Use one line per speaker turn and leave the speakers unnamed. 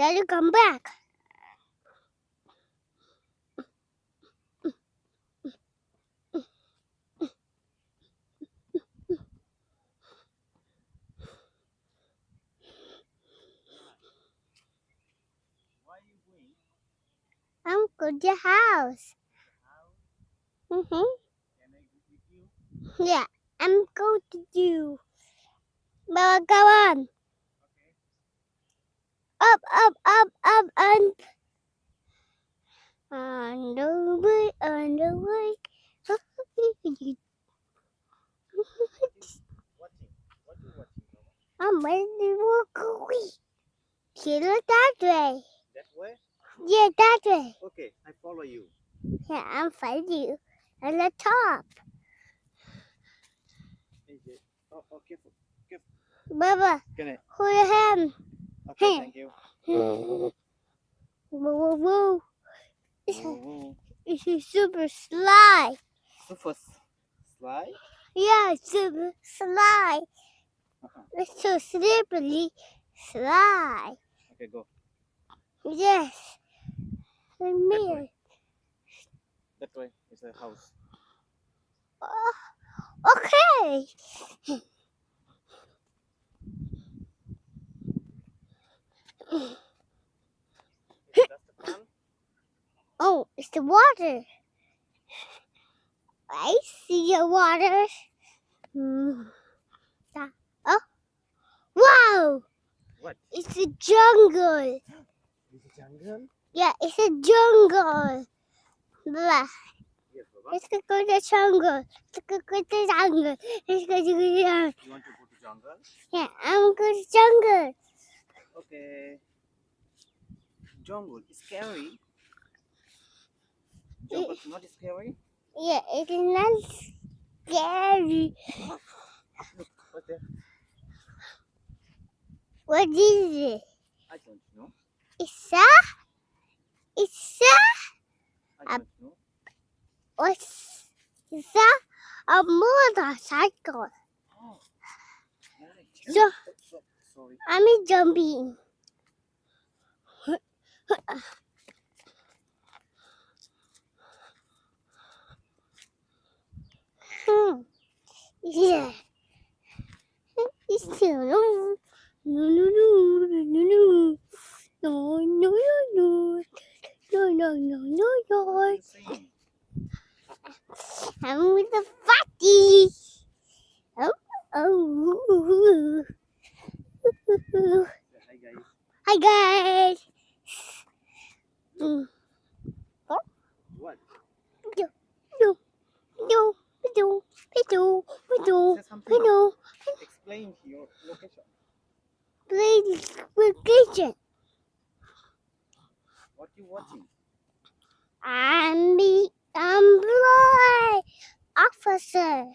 Daddy, come back.
Why are you going?
I'm going to the house.
How?
Mm-hmm.
Can I go with you?
Yeah, I'm going to do. Baba, come on.
Okay.
Up, and on the way, on the way.
Watching. What you watching, Mama?
I'm ready to walk away. See, look that way.
That way?
Yeah, that way.
Okay, I follow you.
Yeah, I'm fighting you at the top.
AJ. Oh, careful.
Baba,
Can I?
hold your hand.
Okay,
Hey.
thank you.
Whoa, whoa, whoa.
Whoa.
It's a super slide.
Super slide?
Yeah, super slide. It's so slippery slide.
Okay, go.
Yes.
That
Me.
way. That way is a house.
Okay.
That's the fun.
Oh, it's the water. I see the water. Oh, wow!
What?
It's a jungle.
Is it jungle?
Yeah, it's a jungle. Blah.
Yes, Baba.
Let's go to the jungle. Let's go to the jungle. Let's go to the jungle.
You want to go to jungle?
Yeah, I'm going to the jungle.
Okay. Jungle is scary. Jungle is not scary.
Yeah, it's not scary.
Look, what's there?
What is it?
I don't know.
It's
I don't know.
what's a motorcycle.
Oh, right.
So
Sorry.
I'm jumping. Yeah. It's still no, no, no, no, no, no, no, no, no, no, no, no, no, no,
What
no.
are you saying?
I'm with the fatty. Oh, oh.
Say hi, guys.
Hi guys. Mm.
What?
Do, do, do, do, do, do,
Say something.
do.
Explain your location.
Please, vacation.
What you watching?
I'm the employee officer.